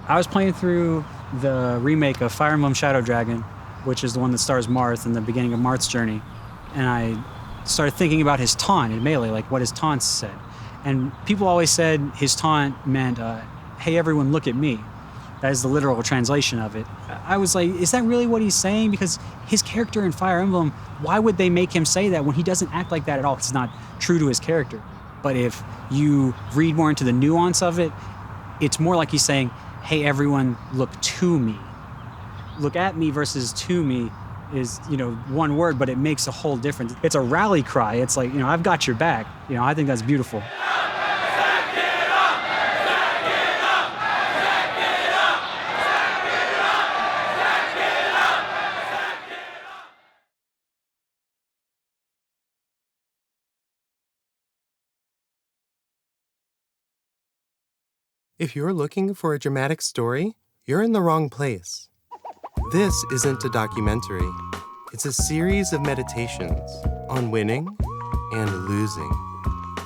I was playing through the remake of Fire Emblem Shadow Dragon, which is the one that stars Marth in the beginning of Marth's journey. And I started thinking about his taunt in Melee, like what his taunts said. And people always said his taunt meant, hey, everyone, look at me. That is the literal translation of it. I was like, is that really what he's saying? Because his character in Fire Emblem, why would they make him say that when he doesn't act like that at all? It's not true to his character. But if you read more into the nuance of it, it's more like he's saying, hey, everyone, look to me. Look at me versus to me is, one word, but it makes a whole difference. It's a rally cry. It's like, I've got your back. I think that's beautiful. If you're looking for a dramatic story, you're in the wrong place. This isn't a documentary. It's a series of meditations on winning and losing.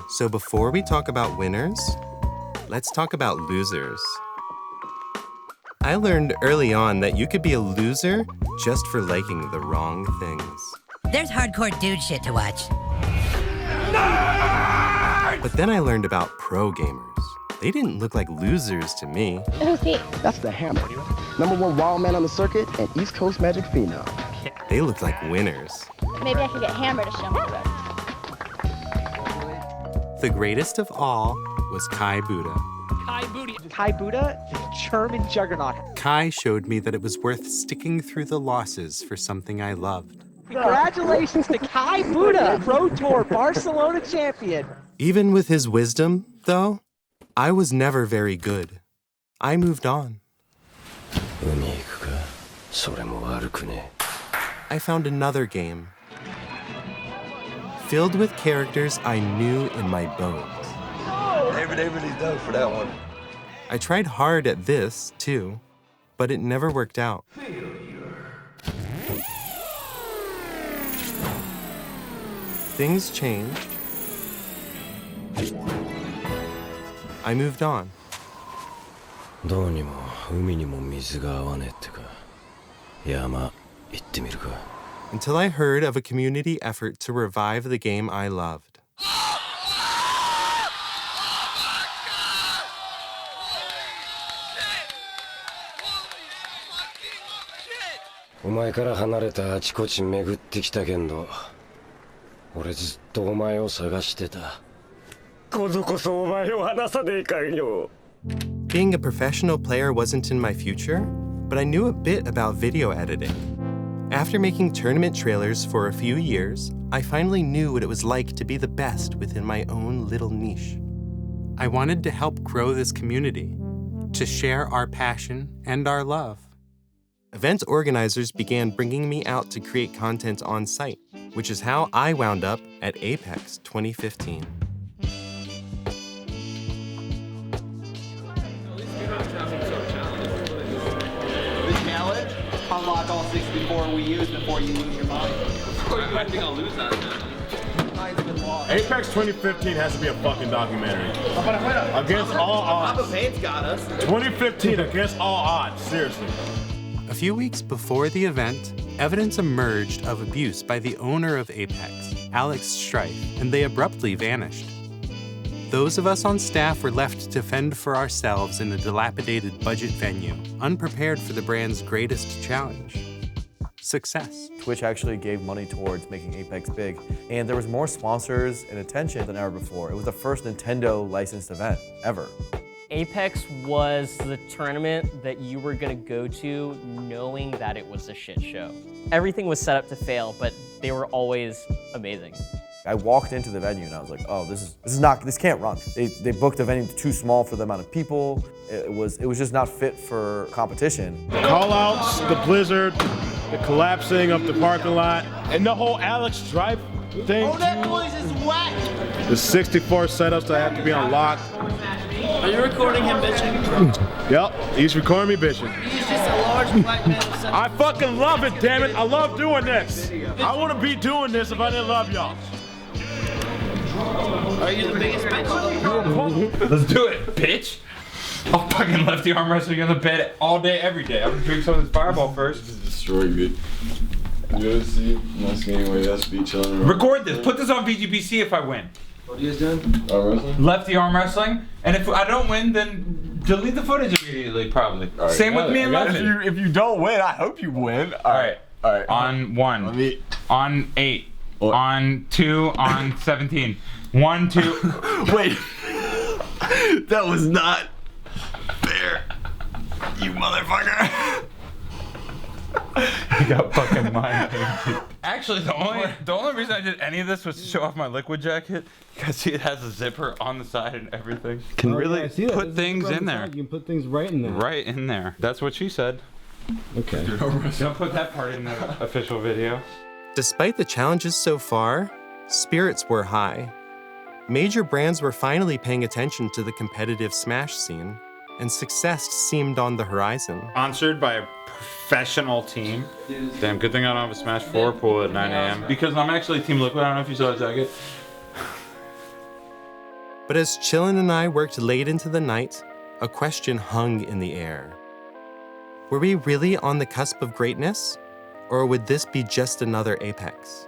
So before we talk about winners, let's talk about losers. I learned early on that you could be a loser just for liking the wrong things. There's hardcore dude shit to watch. But then I learned about pro gamers. They didn't look like losers to me. Who's he? That's the Hammer. #1 wild man on the circuit and East Coast Magic phenom. They looked like winners. Maybe I could get Hammer to show me the ropes. The greatest of all was Kai Buddha. Kai Buddha, German juggernaut. Kai showed me that it was worth sticking through the losses for something I loved. Congratulations to Kai Buddha, Pro Tour Barcelona champion. Even with his wisdom, though, I was never very good. I moved on. I found another game, filled with characters I knew in my bones. Everybody's done for that one. I tried hard at this, too, but it never worked out. Things changed. I moved on. Until I heard of a community effort to revive the game I loved. Being a professional player wasn't in my future, but I knew a bit about video editing. After making tournament trailers for a few years, I finally knew what it was like to be the best within my own little niche. I wanted to help grow this community, to share our passion and our love. Event organizers began bringing me out to create content on site, which is how I wound up at Apex 2015. Unlock all 64 we use before you lose your mind. I think I'll lose that. Apex 2015 has to be a fucking documentary. Against all odds. 2015 against all odds, seriously. A few weeks before the event, evidence emerged of abuse by the owner of Apex, Alex Strife, and they abruptly vanished. Those of us on staff were left to fend for ourselves in a dilapidated budget venue, unprepared for the brand's greatest challenge: success. Twitch actually gave money towards making Apex big, and there was more sponsors and attention than ever before. It was the first Nintendo licensed event ever. Apex was the tournament that you were gonna go to knowing that it was a shit show. Everything was set up to fail, but they were always amazing. I walked into the venue and I was like, oh, this can't run. They booked the venue too small for the amount of people. It was just not fit for competition. The call-outs, the blizzard, the collapsing of the parking lot, and the whole Alex Strife thing. Oh, that noise is whack! The 64 setups that have to be unlocked. Are you recording him bitching? Yep, he's recording me bitching. He's just a large black man. I fucking love it, damn it. I love doing this. I wouldn't be doing this if I didn't love y'all. Are you the biggest bitch? Let's do it, bitch. I'll fucking lefty arm wrestling on the bed all day, every day. I'm gonna drink some of this Fireball first. Just destroy me. UFC, most anyway, that's be chilling around. Record this. Put this on VGBC if I win. What are you guys doing? Arm wrestling? Lefty arm wrestling. And if I don't win, then delete the footage immediately, probably. Right, Same with me and Levin. If you don't win, I hope you win. Alright. On 1. On 8. What? On 2. On 17. 1, 2. Wait. That was not fair. You motherfucker. You got fucking mind painted. Actually, the only reason I did any of this was to show off my liquid jacket. You guys see it has a zipper on the side and everything. Can really put things in there. You can put things right in there. Right in there. That's what she said. Okay. Don't put that part in the official video. Despite the challenges so far, spirits were high. Major brands were finally paying attention to the competitive Smash scene, and success seemed on the horizon. Sponsored by a professional team. Damn, good thing I don't have a Smash 4 pool at 9 a.m. Because I'm actually Team Liquid. I don't know if you saw the jacket. But as Chillin and I worked late into the night, a question hung in the air. Were we really on the cusp of greatness? Or would this be just another Apex?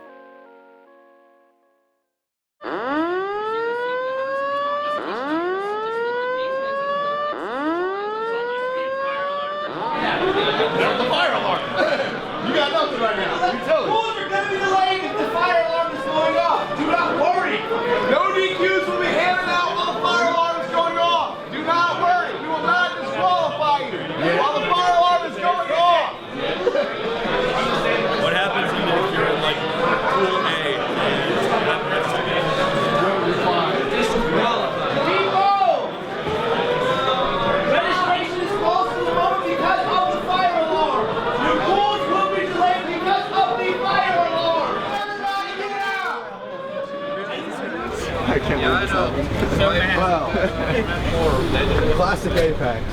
Classic Apex.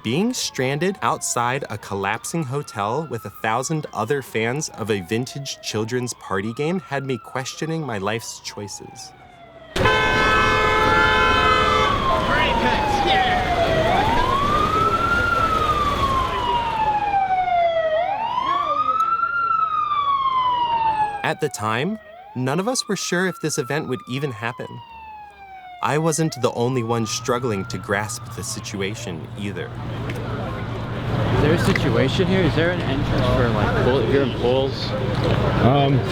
Being stranded outside a collapsing hotel with 1,000 other fans of a vintage children's party game had me questioning my life's choices. At the time, none of us were sure if this event would even happen. I wasn't the only one struggling to grasp the situation either. Is there a situation here? Is there an entrance for like if you're in pools?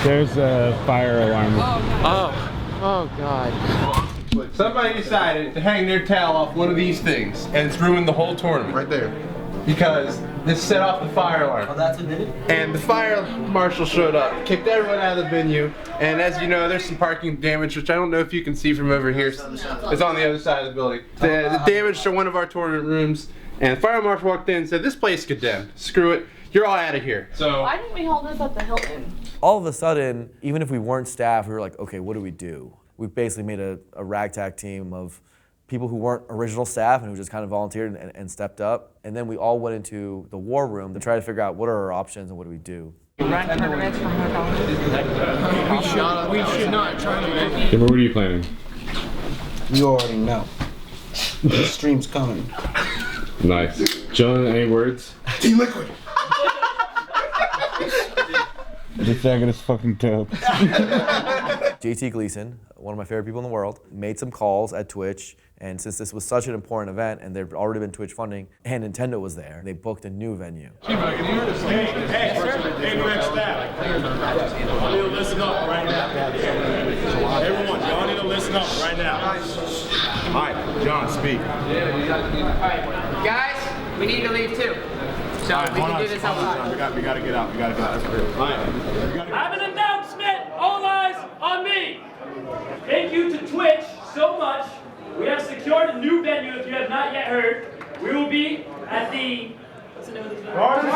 There's a fire alarm. Oh God. Somebody decided to hang their towel off one of these things, and it's ruined the whole tournament. Right there. Because this set off the fire alarm. Oh, that's admitted? And the fire marshal showed up, kicked everyone out of the venue, and as you know, there's some parking damage, which I don't know if you can see from over here. It's on the other side of the building. The damage to one of our tournament rooms, and the fire marshal walked in and said, "This place is condemned. Screw it. You're all out of here." So why didn't we hold this at the Hilton? All of a sudden, even if we weren't staff, we were like, okay, what do we do? We basically made a ragtag team of people who weren't original staff and who just kind of volunteered and stepped up. And then we all went into the war room to try to figure out what are our options and what do we do. Run tournaments from hotels. We should not try to make. Kimber, what are you planning? You already know. The stream's coming. Nice. John, any words? Team Liquid. This second is fucking dope. JT Gleason, one of my favorite people in the world, made some calls at Twitch, and since this was such an important event and there'd already been Twitch funding and Nintendo was there, they booked a new venue. Hey, Rick staff. Y'all need to listen up right now. Everyone, y'all need to listen up right now. All right, John, speak. Alright, guys, we need to leave too. So right, we can do this outside. We gotta get out. All right. I have an announcement. All eyes on me. Thank you to Twitch so much. We have secured a new venue. If you have not yet heard, we will be at the Garden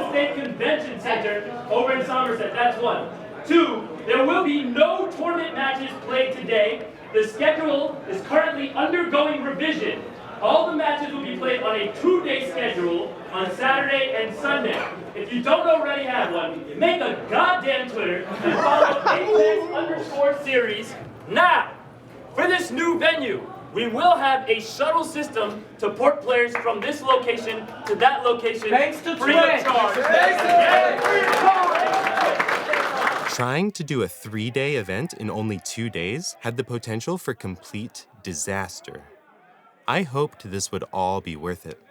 State Convention Center over in Somerset. That's one. 2, there will be no tournament matches played today. The schedule is currently undergoing revision. All the matches will be played on a 2-day schedule on Saturday and Sunday. If you don't already have one, make a goddamn Twitter and follow Apex_series now. For this new venue, we will have a shuttle system to port players from this location to that location free of charge. Trying to do a 3-day event in only 2 days had the potential for complete disaster. I hoped this would all be worth it.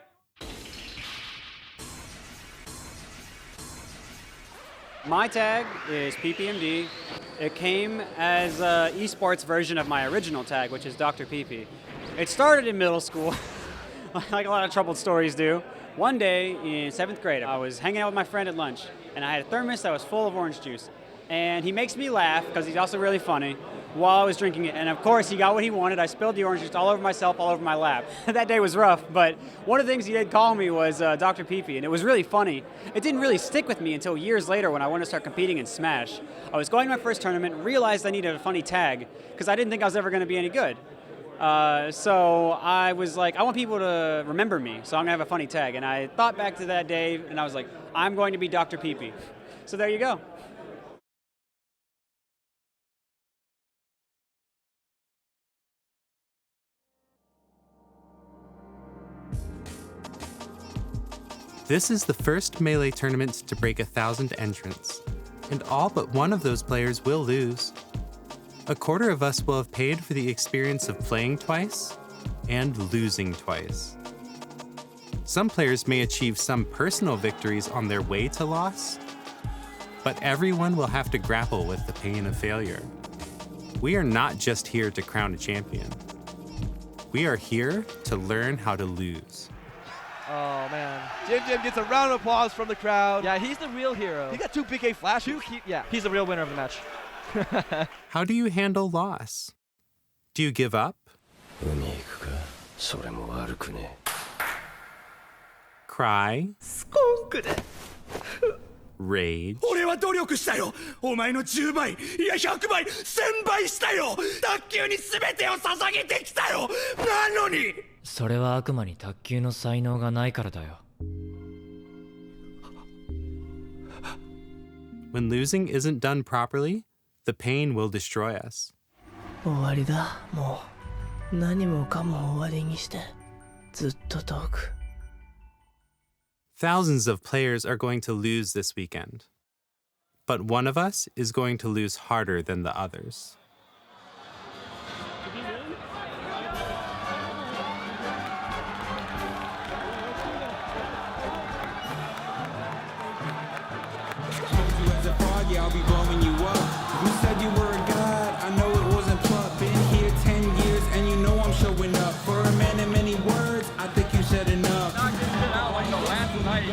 My tag is PPMD. It came as an esports version of my original tag, which is Dr. PP. It started in middle school, like a lot of troubled stories do. One day in 7th grade, I was hanging out with my friend at lunch, and I had a thermos that was full of orange juice. And he makes me laugh, because he's also really funny, while I was drinking it. And of course, he got what he wanted. I spilled the orange juice all over myself, all over my lap. That day was rough, but one of the things he did call me was Dr. PP, and it was really funny. It didn't really stick with me until years later when I wanted to start competing in Smash. I was going to my first tournament, realized I needed a funny tag, because I didn't think I was ever going to be any good. So I was like, I want people to remember me, so I'm going to have a funny tag. And I thought back to that day, and I was like, I'm going to be Dr. PP. So there you go. This is the first Melee tournament to break 1,000 entrants, and all but one of those players will lose. A quarter of us will have paid for the experience of playing twice and losing twice. Some players may achieve some personal victories on their way to loss, but everyone will have to grapple with the pain of failure. We are not just here to crown a champion. We are here to learn how to lose. Oh, man. Jim gets a round of applause from the crowd. Yeah, he's the real hero. He got 2 PK flashes. He's the real winner of the match. How do you handle loss? Do you give up? Cry? Rage? 俺は努力したよ。お前の10倍、いや100倍、1000倍したよ。卓球に全てを捧げてきたよ。なのに。それは悪魔に卓球の才能がないからだよ。When losing isn't done properly, the pain will destroy us. 終わりだ、もう。何もかも終わりにして、ずっと遠く。Thousands of players are going to lose this weekend. But one of us is going to lose harder than the others. I'll be blowing you up. You said you were a god, I know it wasn't pluck. Been here 10 years and you know I'm showing up. For a man in many words, I think you said enough. Knock this shit out like the last night.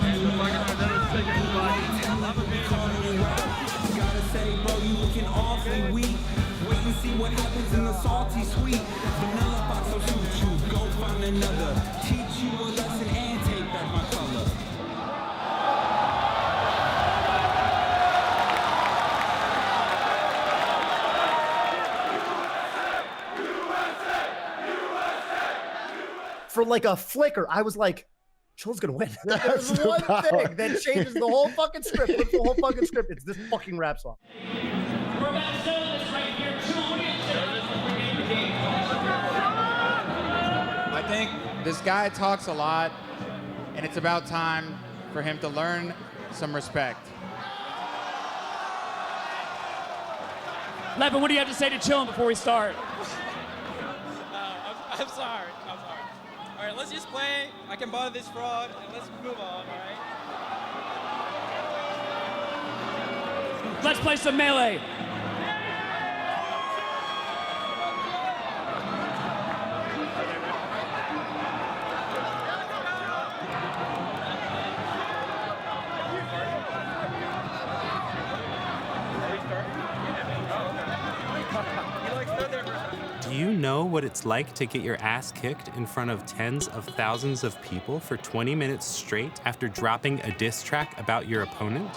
Gotta say, bro, you looking awfully weak. Wait and see what happens in the salty sweet. Vanilla box will shoot you, go find another. Teach you a lesson and take back my color. For like a flicker, I was like, Chill's gonna win. That's the one thing that changes the whole fucking script. Flips the whole fucking script. It's this fucking rap song. We're about to settle this right here. I think this guy talks a lot, and it's about time for him to learn some respect. Levin, what do you have to say to Chillin before we start? I'm sorry. All right, let's just play. I can bother this fraud, and let's move on, all right? Let's play some Melee. Do you know what it's like to get your ass kicked in front of tens of thousands of people for 20 minutes straight after dropping a diss track about your opponent?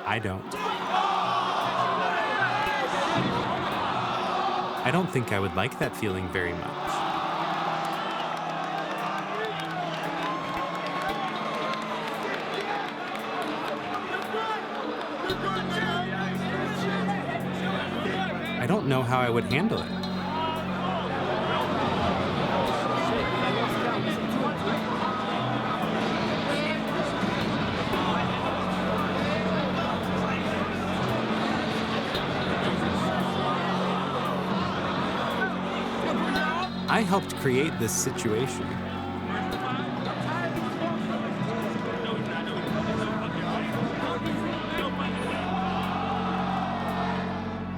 I don't. I don't think I would like that feeling very much. I don't know how I would handle it. I helped create this situation.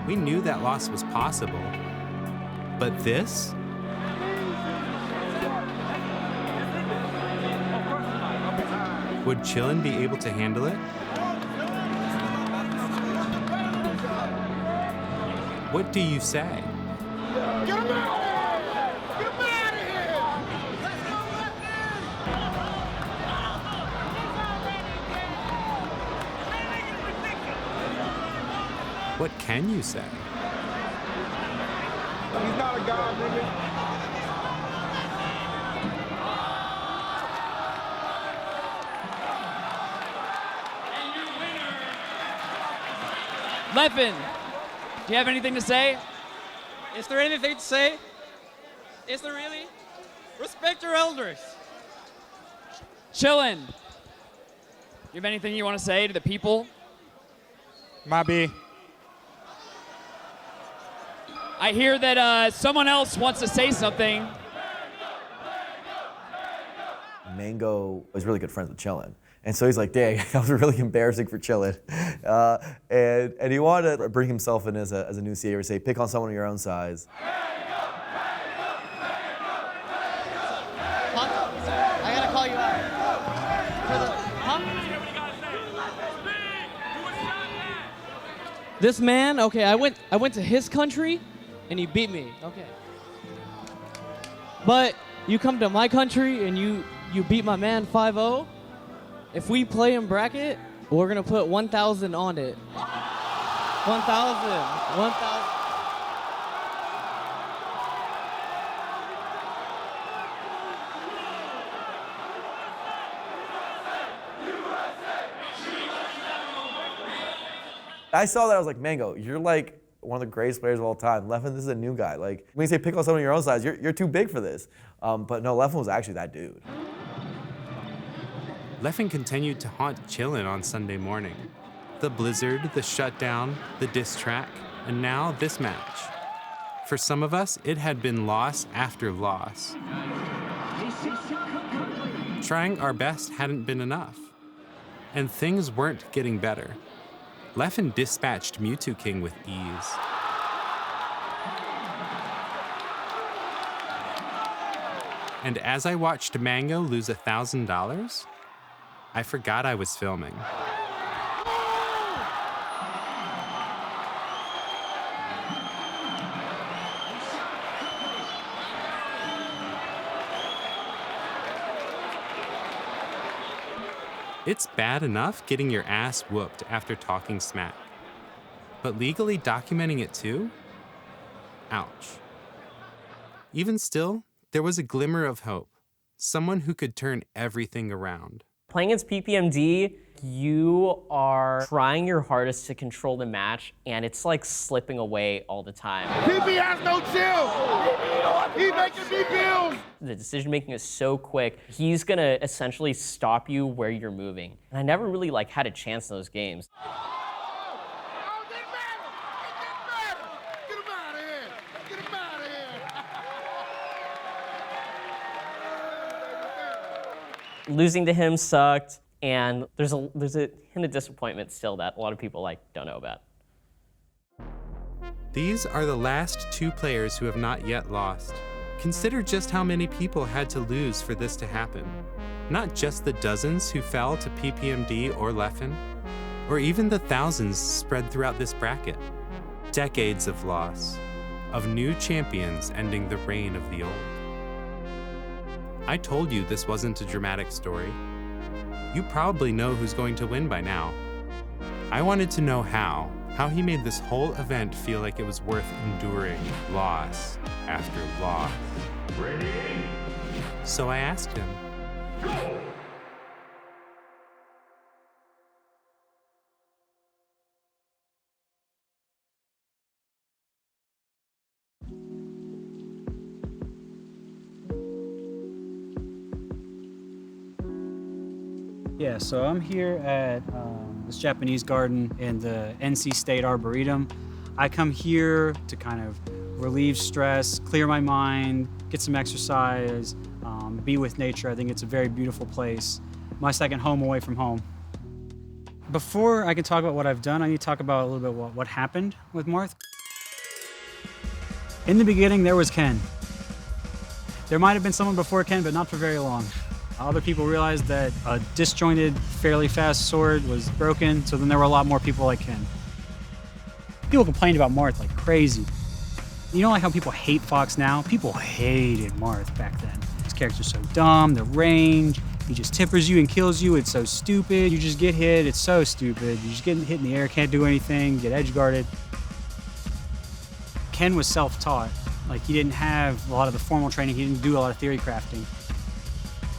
We knew that loss was possible, but this? Would Chillin be able to handle it? What do you say? What can you say? He's not a god, nigga. Leffen, do you have anything to say? Is there anything to say? Is there really? Respect your elders. Chillin, you have anything you want to say to the people? Maybe. I hear that someone else wants to say something. Mango was really good friends with Chillin. And so he's like, dang, that was really embarrassing for Chillin. And he wanted to bring himself in as a new CA, say, pick on someone of your own size. I gotta call you out. This man, okay, I went to his country and he beat me. Okay. But you come to my country and you beat my man 5-0. If we play in bracket, we're gonna put 1,000 on it. 1,000. I saw that, I was like, Mango, you're like one of the greatest players of all time. Leffen, this is a new guy. Like, when you say pick on someone of your own size, you're too big for this. But no, Leffen was actually that dude. Leffen continued to haunt Chillin on Sunday morning. The blizzard, the shutdown, the diss track, and now this match. For some of us, it had been loss after loss. Trying our best hadn't been enough. And things weren't getting better. Leffen dispatched Mewtwo King with ease. And as I watched Mango lose $1,000, I forgot I was filming. It's bad enough getting your ass whooped after talking smack. But legally documenting it too? Ouch. Even still, there was a glimmer of hope. Someone who could turn everything around. Playing against PPMD, you are trying your hardest to control the match, and it's like slipping away all the time. PP has no chill. He's making me bills. The decision making is so quick. He's gonna essentially stop you where you're moving. And I never really had a chance in those games. Losing to him sucked, and there's a hint of disappointment still that a lot of people don't know about. These are the last two players who have not yet lost. Consider just how many people had to lose for this to happen. Not just the dozens who fell to PPMD or Leffen, or even the thousands spread throughout this bracket. Decades of loss, of new champions ending the reign of the old. I told you this wasn't a dramatic story. You probably know who's going to win by now. I wanted to know how he made this whole event feel like it was worth enduring loss after loss. Ready? So I asked him. Go! Yeah, so I'm here at this Japanese garden in the NC State Arboretum. I come here to kind of relieve stress, clear my mind, get some exercise, be with nature. I think it's a very beautiful place. My second home away from home. Before I can talk about what I've done, I need to talk about a little bit what happened with Marth. In the beginning, there was Ken. There might have been someone before Ken, but not for very long. Other people realized that a disjointed, fairly fast sword was broken, so then there were a lot more people like Ken. People complained about Marth like crazy. You know like how people hate Fox now? People hated Marth back then. His character's so dumb, the range, he just tippers you and kills you, it's so stupid. You just get hit, it's so stupid. You just get hit in the air, can't do anything, get edge guarded. Ken was self-taught. Like he didn't have a lot of the formal training, he didn't do a lot of theory crafting.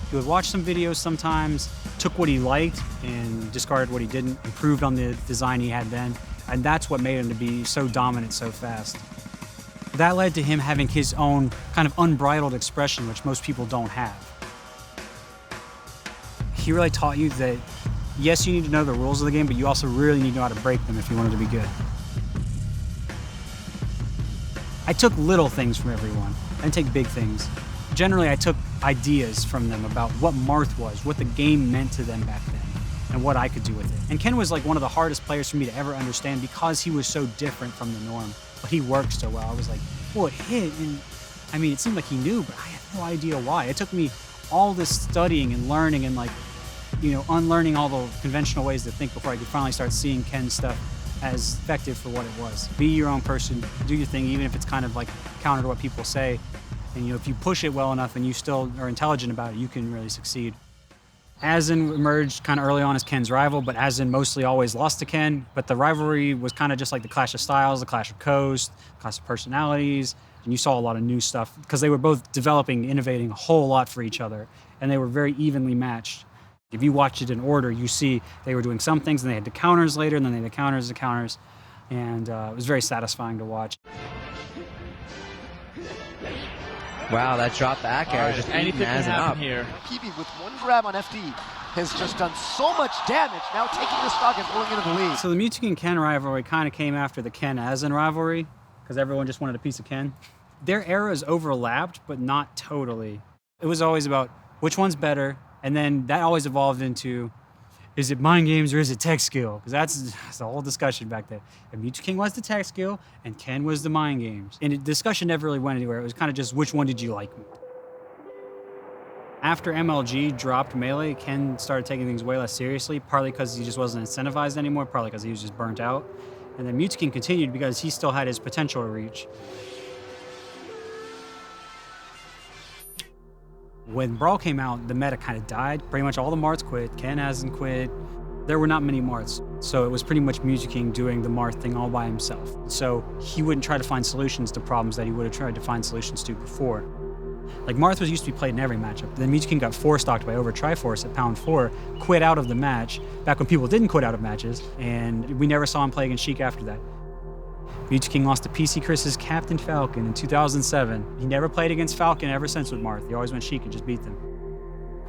He would watch some videos sometimes, took what he liked and discarded what he didn't, improved on the design he had then, and that's what made him to be so dominant so fast. That led to him having his own kind of unbridled expression, which most people don't have. He really taught you that, yes, you need to know the rules of the game, but you also really need to know how to break them if you want it to be good. I took little things from everyone. I didn't take big things. Generally, I took ideas from them about what Marth was, what the game meant to them back then, and what I could do with it. And Ken was like one of the hardest players for me to ever understand because he was so different from the norm, but he worked so well. I was like, well, it hit, and I mean, it seemed like he knew, but I had no idea why. It took me all this studying and learning and like, you know, unlearning all the conventional ways to think before I could finally start seeing Ken's stuff as effective for what it was. Be your own person, do your thing, even if it's kind of like counter to what people say. And you know, if you push it well enough and you still are intelligent about it, you can really succeed. Asin emerged kind of early on as Ken's rival, but Asin mostly always lost to Ken. But the rivalry was kind of just like the clash of styles, the clash of coast, clash of personalities, and you saw a lot of new stuff because they were both developing, innovating a whole lot for each other, and they were very evenly matched. If you watch it in order, you see they were doing some things and they had the counters later, and then they had the counters, and it was very satisfying to watch. Wow, that drop back air just anything can happen here. Kiwi with one grab on FD has just done so much damage, now taking the stock and pulling into the lead. So the Mewtwo and Ken rivalry kind of came after the Ken-Asin rivalry, because everyone just wanted a piece of Ken. Their eras overlapped, but not totally. It was always about which one's better, and then that always evolved into, is it mind games or is it tech skill? Because that's the whole discussion back then. And Mewtwo King was the tech skill, and Ken was the mind games. And the discussion never really went anywhere. It was kind of just which one did you like more? After MLG dropped Melee, Ken started taking things way less seriously, partly because he just wasn't incentivized anymore, partly because he was just burnt out. And then Mewtwo King continued because he still had his potential to reach. When Brawl came out, the meta kind of died. Pretty much all the Marths quit. Ken hasn't quit. There were not many Marths. So it was pretty much Mewtwo King doing the Marth thing all by himself. So he wouldn't try to find solutions to problems that he would have tried to find solutions to before. Like Marth was used to be played in every matchup. Then Mewtwo King got 4-stocked by Over Triforce at pound 4, quit out of the match, back when people didn't quit out of matches, and we never saw him play against Sheik after that. Mewtwo King lost to PC Chris's Captain Falcon in 2007. He never played against Falcon ever since with Marth. He always went Sheik and just beat them.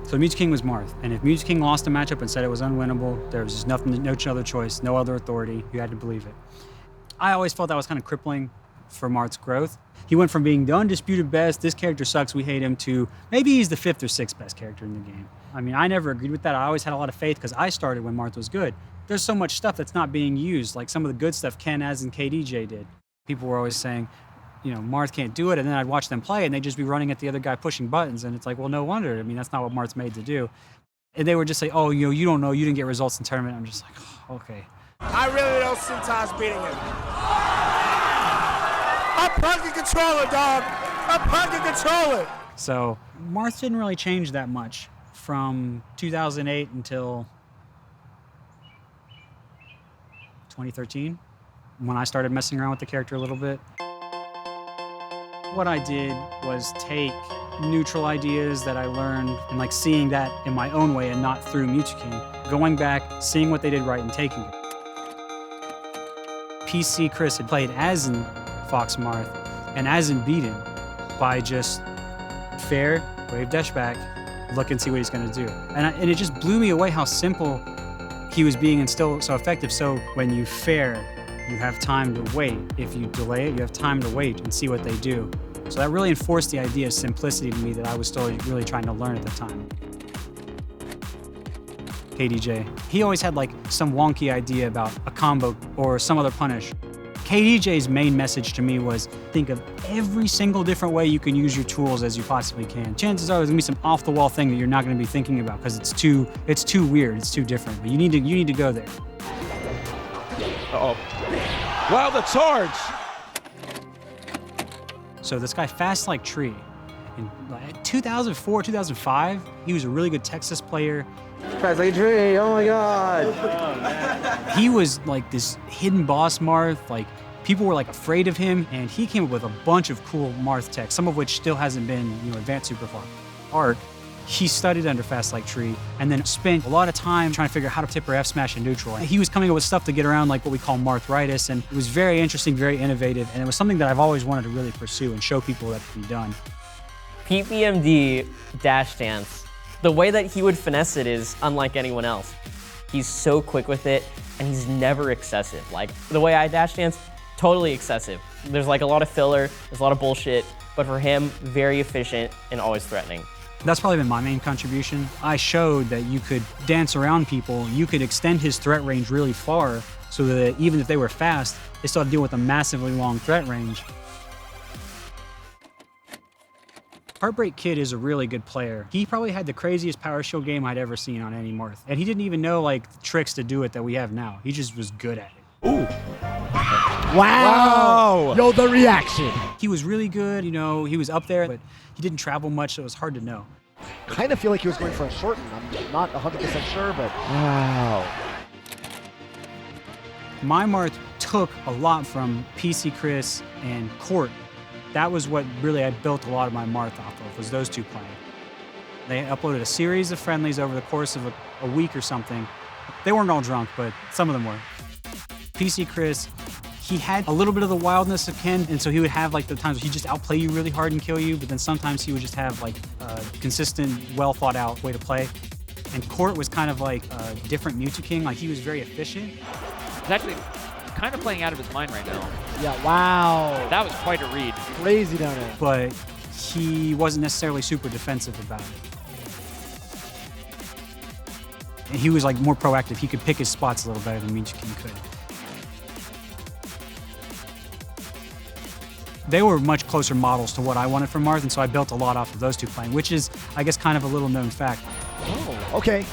So Mewtwo King was Marth. And if Mewtwo King lost a matchup and said it was unwinnable, there was just nothing, no other choice, no other authority. You had to believe it. I always felt that was kind of crippling for Marth's growth. He went from being the undisputed best, this character sucks, we hate him, to maybe he's the 5th or 6th best character in the game. I mean, I never agreed with that. I always had a lot of faith because I started when Marth was good. There's so much stuff that's not being used, like some of the good stuff Ken, Az, and KDJ did. People were always saying, you know, Marth can't do it, and then I'd watch them play, and they'd just be running at the other guy pushing buttons, and it's like, well, no wonder. I mean, that's not what Marth's made to do. And they would just say, oh, you know, you don't know, you didn't get results in tournament. I'm just like, oh, okay. I really don't see Taz beating him. A pocket controller, dog. A pocket controller. So Marth didn't really change that much from 2008 until 2013. When I started messing around with the character a little bit. What I did was take neutral ideas that I learned and like seeing that in my own way and not through Mewtwo King, going back, seeing what they did right and taking it. PC Chris had played Asin Fox Marth, and Asin beat him by just fair, wave dash back, look and see what he's gonna do. And it just blew me away how simple he was being and still so effective. So when you fair, you have time to wait. If you delay it, you have time to wait and see what they do. So that really enforced the idea of simplicity to me that I was still really trying to learn at the time. KDJ, he always had like some wonky idea about a combo or some other punish. KDJ's main message to me was think of every single different way you can use your tools as you possibly can. Chances are there's gonna be some off-the-wall thing that you're not gonna be thinking about because it's too weird, it's too different. But you need to go there. Uh-oh. Wow, the charge! So this guy Fast Like Tree, in 2004, 2005, he was a really good Texas player. Fast Like Tree, oh my God. He was like this hidden boss Marth, like people were like afraid of him, and he came up with a bunch of cool Marth tech, some of which still hasn't been advanced super far. Art, he studied under Fast Like Tree and then spent a lot of time trying to figure out how to tipper F smash and neutral. He was coming up with stuff to get around like what we call Marthritis, and it was very interesting, very innovative, and it was something that I've always wanted to really pursue and show people that can be done. PPMD dash dance. The way that he would finesse it is unlike anyone else. He's so quick with it, and he's never excessive. Like, the way I dash dance, totally excessive. There's like a lot of filler, there's a lot of bullshit, but for him, very efficient and always threatening. That's probably been my main contribution. I showed that you could dance around people, you could extend his threat range really far so that even if they were fast, they still had to deal with a massively long threat range. Heartbreak Kid is a really good player. He probably had the craziest power shield game I'd ever seen on any Marth. And he didn't even know like the tricks to do it that we have now. He just was good at it. Ooh. Wow. Yo, the reaction. He was really good, he was up there, but he didn't travel much, so it was hard to know. Kind of feel like he was going for a shorten. I'm not 100% sure, but wow. My Marth took a lot from PC Chris and Court. That was what really I built a lot of my Marth off of, was those two playing. They uploaded a series of friendlies over the course of a week or something. They weren't all drunk, but some of them were. PC Chris, he had a little bit of the wildness of Ken, and so he would have like the times where he'd just outplay you really hard and kill you, but then sometimes he would just have like a consistent, well thought out way to play. And Court was kind of like a different Mewtwo King, like he was very efficient. He's actually kind of playing out of his mind right now. Yeah, wow. That was quite a read. Crazy down there. But he wasn't necessarily super defensive about it. And he was like more proactive. He could pick his spots a little better than Mewtwo King could. They were much closer models to what I wanted from Marth, and so I built a lot off of those two playing, which is, I guess, kind of a little known fact. Oh, okay.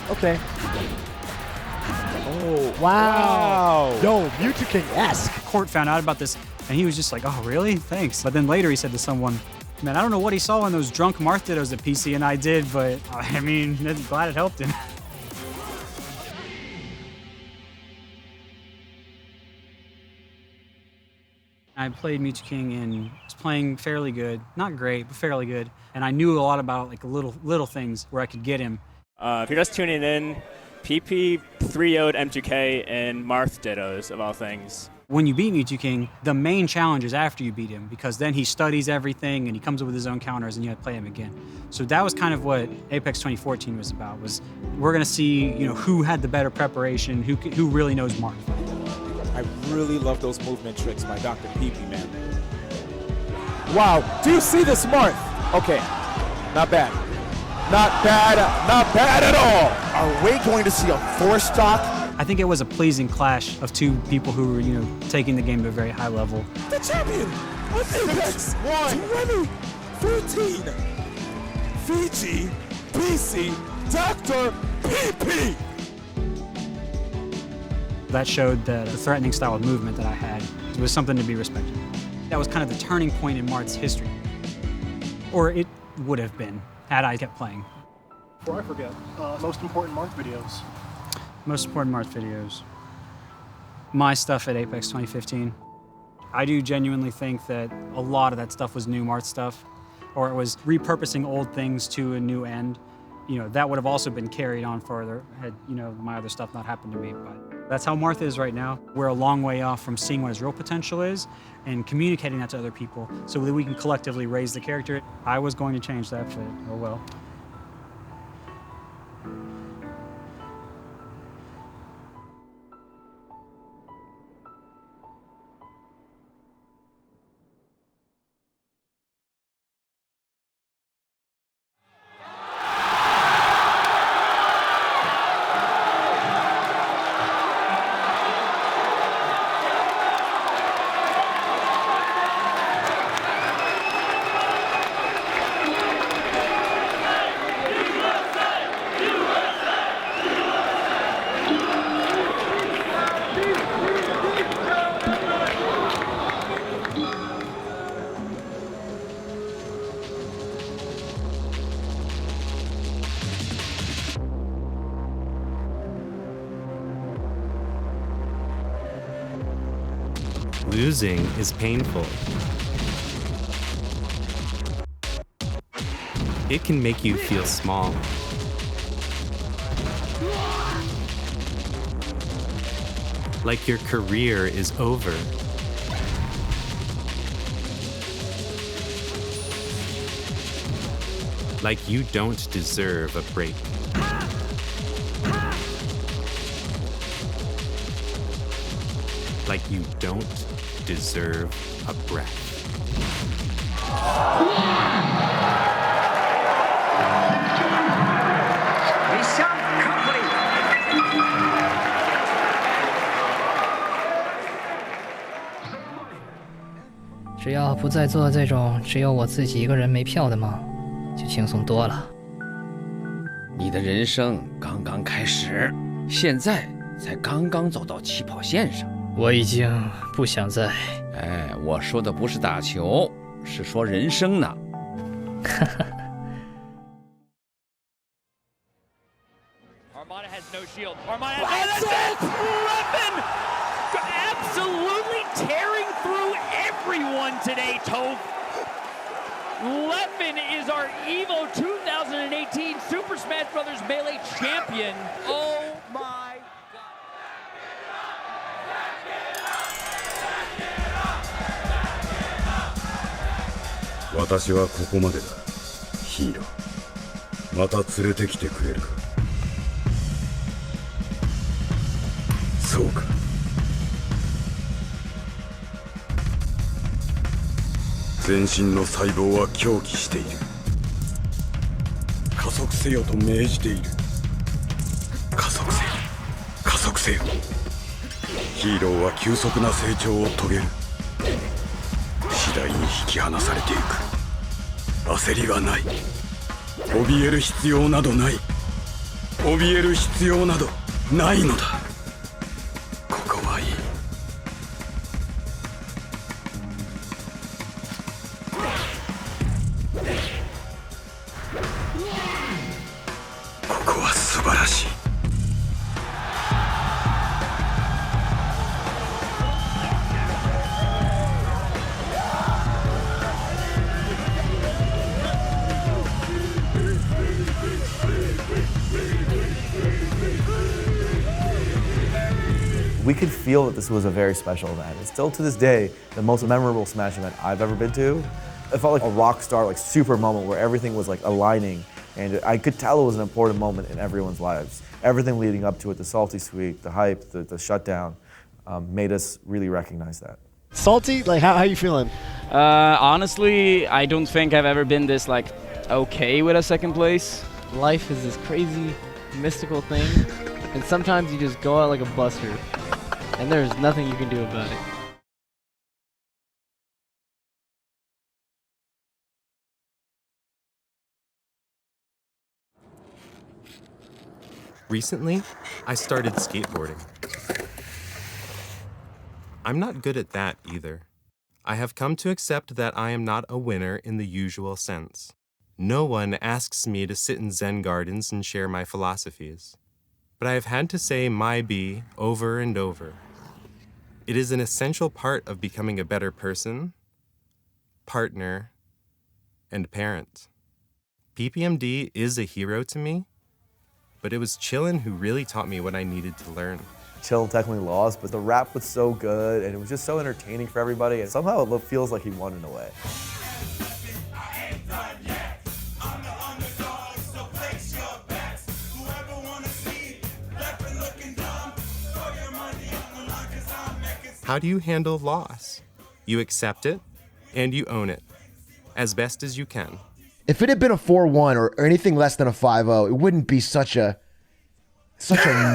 Oh, wow. Yo, Mewtwo King-esque. Court found out about this, and he was just like, oh, really? Thanks. But then later he said to someone, man, I don't know what he saw in those drunk Marth dittos that PC and I did, but I mean, I'm glad it helped him. I played Mewtwo King and was playing fairly good. Not great, but fairly good. And I knew a lot about like little things where I could get him. If you're just tuning in, PP 3-0'd M2K and Marth dittos, of all things. When you beat Mewtwo King, the main challenge is after you beat him, because then he studies everything and he comes up with his own counters and you have to play him again. So that was kind of what Apex 2014 was about, was we're gonna see who had the better preparation, who really knows Marth. I really love those movement tricks by Dr. PP, man. Wow, do you see this Marth? Okay, not bad. Not bad at all. Are we going to see a 4-stock? I think it was a pleasing clash of two people who were, taking the game to a very high level. The champion of Apex 2014, Fiji, BC, Dr. PP. That showed that the threatening style of movement that I had was something to be respected. That was kind of the turning point in Marth's history. Or it would have been, had I kept playing. Before I forget, most important Marth videos. Most important Marth videos. My stuff at Apex 2015. I do genuinely think that a lot of that stuff was new Marth stuff, or it was repurposing old things to a new end. That would have also been carried on further had, my other stuff not happened to me. But that's how Marth is right now. We're a long way off from seeing what his real potential is and communicating that to other people so that we can collectively raise the character. I was going to change that, but oh well. losing is painful. It can make you feel small. Like your career is over. Like you don't deserve a break. Like you don't deserve a breath.只要不再做这种只有我自己一个人没票的梦，就轻松多了。你的人生刚刚开始，现在才刚刚走到起跑线上。我已经不想再……哎，我说的不是打球，是说人生呢。Armada has no shield. Armada has no weapon! Absolutely tearing through everyone today, Toph. Leffen is our EVO 2018 Super Smash Bros. Melee champion. Oh my god. 私はここまでだ。ヒーロー。また連れてきてくれるか。そうか。全身の細胞は狂気している。加速せよと命じている。加速せよ。加速せよ。ヒーローは急速な成長を遂げる。次第に引き離されていく。焦りはない。怯える必要などない。怯える必要などないのだ。ここはいい。ここは素晴らしい。We could feel that this was a very special event. It's still to this day the most memorable Smash event I've ever been to. It felt like a rock star, like super moment where everything was like aligning, and I could tell it was an important moment in everyone's lives. Everything leading up to it, the salty sweep, the hype, the shutdown, made us really recognize that. Salty? Like how you feeling? Honestly, I don't think I've ever been this like okay with a second place. Life is this crazy, mystical thing, and sometimes you just go out like a buster, and there's nothing you can do about it. Recently, I started skateboarding. I'm not good at that either. I have come to accept that I am not a winner in the usual sense. No one asks me to sit in Zen gardens and share my philosophies. But I have had to say my be over and over. It is an essential part of becoming a better person, partner, and parent. PPMD is a hero to me, but it was Chillin who really taught me what I needed to learn. Chillin technically lost, but the rap was so good, and it was just so entertaining for everybody, and somehow it feels like he won in a way. How do you handle loss? You accept it, and you own it, as best as you can. If it had been a 4-1 or anything less than a 5-0, it wouldn't be such a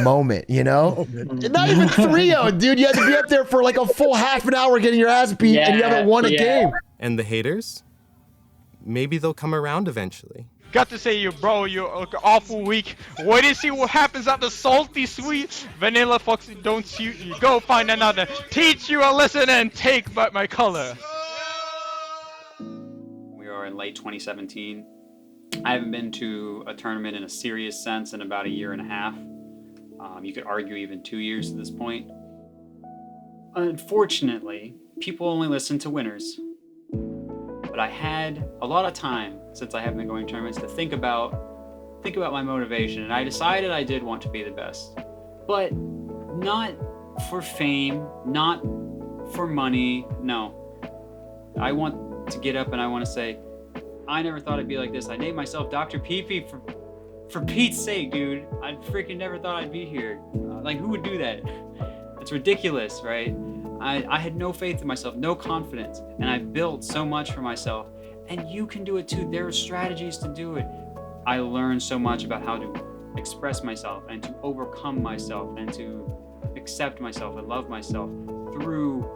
moment, you know? Not even 3-0, dude. You had to be up there for like a full half an hour getting your ass beat, and you haven't won a game. And the haters? Maybe they'll come around eventually. Got to say, bro, you're awful weak. Wait and see what happens at the salty sweet. Vanilla Foxy don't suit you. Go find another. Teach you a lesson and take back my color. We are in late 2017. I haven't been to a tournament in a serious sense in about a year and a half. You could argue even 2 years at this point. Unfortunately, people only listen to winners. But I had a lot of time since I haven't been going to tournaments to think about my motivation, and I decided I did want to be the best. But not for fame, not for money, no. I want to get up and I want to say, I never thought I'd be like this. I named myself Dr. Pee-Pee for Pete's sake, dude. I freaking never thought I'd be here. Like, who would do that? It's ridiculous, right? I had no faith in myself, no confidence, and I built so much for myself. And you can do it too. There are strategies to do it. I learned so much about how to express myself and to overcome myself and to accept myself and love myself through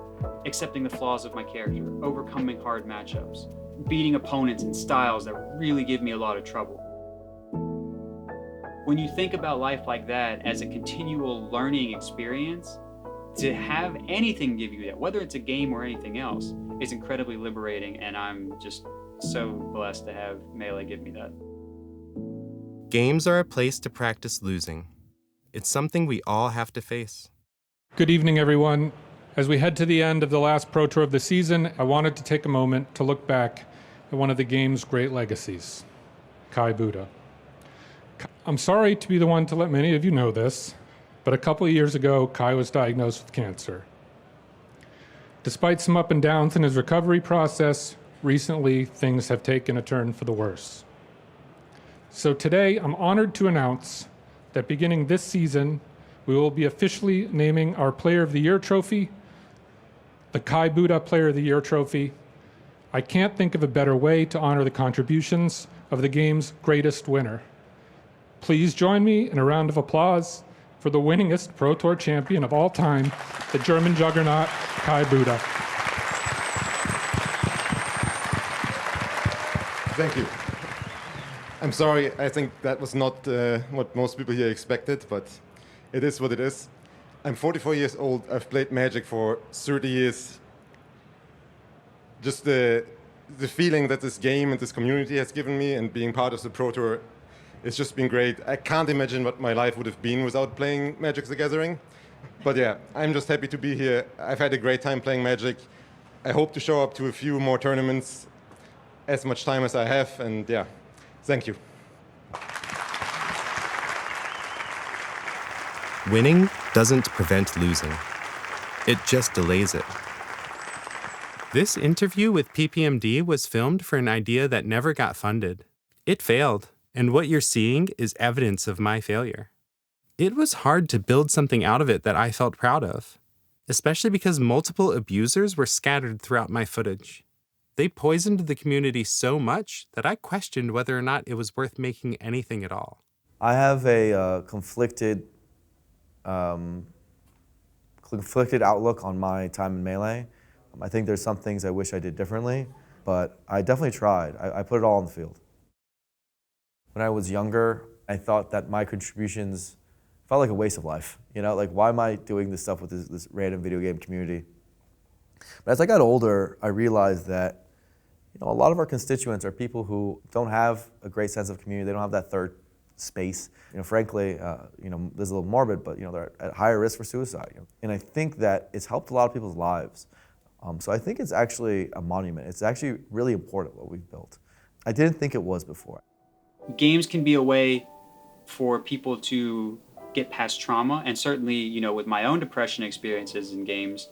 accepting the flaws of my character, overcoming hard matchups, beating opponents in styles that really give me a lot of trouble. When you think about life like that as a continual learning experience, to have anything give you that, whether it's a game or anything else, is incredibly liberating, and I'm just so blessed to have Melee give me that. Games are a place to practice losing. It's something we all have to face. Good evening, everyone. As we head to the end of the last Pro Tour of the season, I wanted to take a moment to look back at one of the game's great legacies, Kai Buddha. I'm sorry to be the one to let many of you know this, but a couple of years ago, Kai was diagnosed with cancer. Despite some up and downs in his recovery process, recently things have taken a turn for the worse. So today, I'm honored to announce that beginning this season, we will be officially naming our Player of the Year trophy the Kai Buddha Player of the Year trophy. I can't think of a better way to honor the contributions of the game's greatest winner. Please join me in a round of applause for the winningest Pro Tour champion of all time, the German juggernaut, Kai Buddha. Thank you. I'm sorry, I think that was not what most people here expected, but it is what it is. I'm 44 years old. I've played Magic for 30 years. Just the feeling that this game and this community has given me and being part of the Pro Tour, it's just been great. I can't imagine what my life would have been without playing Magic the Gathering. But yeah, I'm just happy to be here. I've had a great time playing Magic. I hope to show up to a few more tournaments as much time as I have, and yeah, thank you. Winning doesn't prevent losing. It just delays it. This interview with PPMD was filmed for an idea that never got funded. It failed, and what you're seeing is evidence of my failure. It was hard to build something out of it that I felt proud of, especially because multiple abusers were scattered throughout my footage. They poisoned the community so much that I questioned whether or not it was worth making anything at all. I have a conflicted outlook on my time in Melee. I think there's some things I wish I did differently, but I definitely tried. I put it all on the field. When I was younger, I thought that my contributions felt like a waste of life. You know, like, why am I doing this stuff with this random video game community? But as I got older, I realized that, you know, a lot of our constituents are people who don't have a great sense of community. They don't have that third space. You know, frankly, you know, this is a little morbid, but, you know, they're at higher risk for suicide. You know? And I think that it's helped a lot of people's lives. So I think it's actually a monument. It's actually really important what we've built. I didn't think it was before. Games can be a way for people to get past trauma, and certainly, you know, with my own depression experiences in games,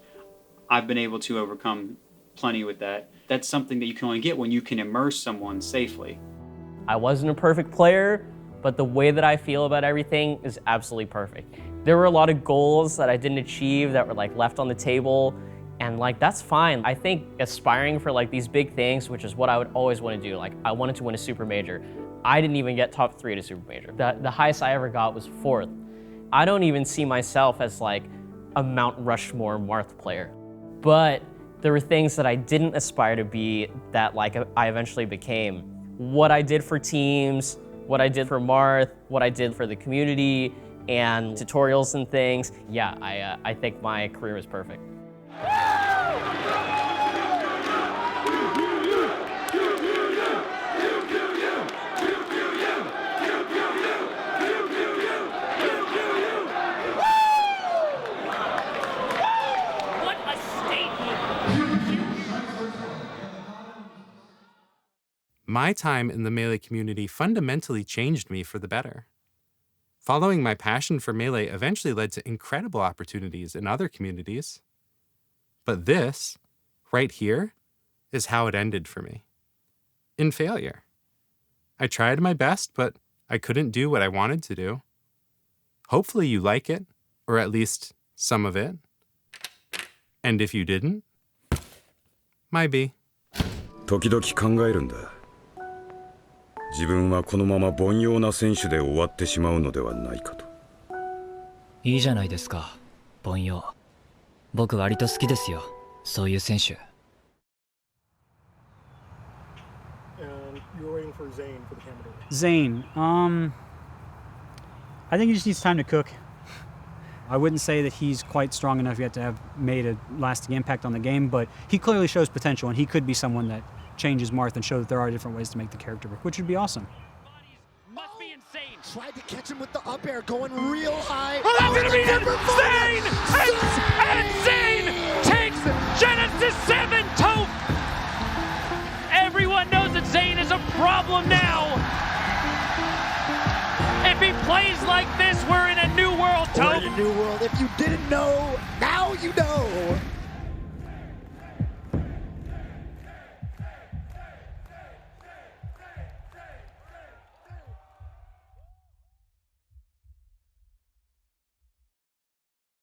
I've been able to overcome plenty with that. That's something that you can only get when you can immerse someone safely. I wasn't a perfect player, but the way that I feel about everything is absolutely perfect. There were a lot of goals that I didn't achieve that were like left on the table, and like, that's fine. I think aspiring for like these big things, which is what I would always want to do, like I wanted to win a super major. I didn't even get top 3 at a super major. The highest I ever got was 4th. I don't even see myself as like a Mount Rushmore Marth player. But there were things that I didn't aspire to be that like I eventually became. What I did for teams, what I did for Marth, what I did for the community, and tutorials and things. Yeah, I think my career was perfect. What a statement! My time in the Melee community fundamentally changed me for the better. Following my passion for Melee eventually led to incredible opportunities in other communities. But this, right here, is how it ended for me. In failure. I tried my best, but I couldn't do what I wanted to do. Hopefully you like it, or at least some of it. And if you didn't, might be. 時々考えるんだ。自分はこのまま凡庸な選手で終わってしまうのではないかと。いいじゃないですか、凡庸。僕割と好きですよ、そういう選手。And you're waiting for Zane for the camera. Zane, I think he just needs time to cook. I wouldn't say that he's quite strong enough yet to have made a lasting impact on the game, but he clearly shows potential, and he could be someone that changes Marth and show that there are different ways to make the character work, which would be awesome. Must be insane. Tried to catch him with the up air, going real high. Oh, that's gonna be it! Zane! And Zane takes Genesis 7 Taupe! Everyone knows that Zane is a problem now! If he plays like this, we're in a new world, Taupe! We're in a new world. If you didn't know, now you know!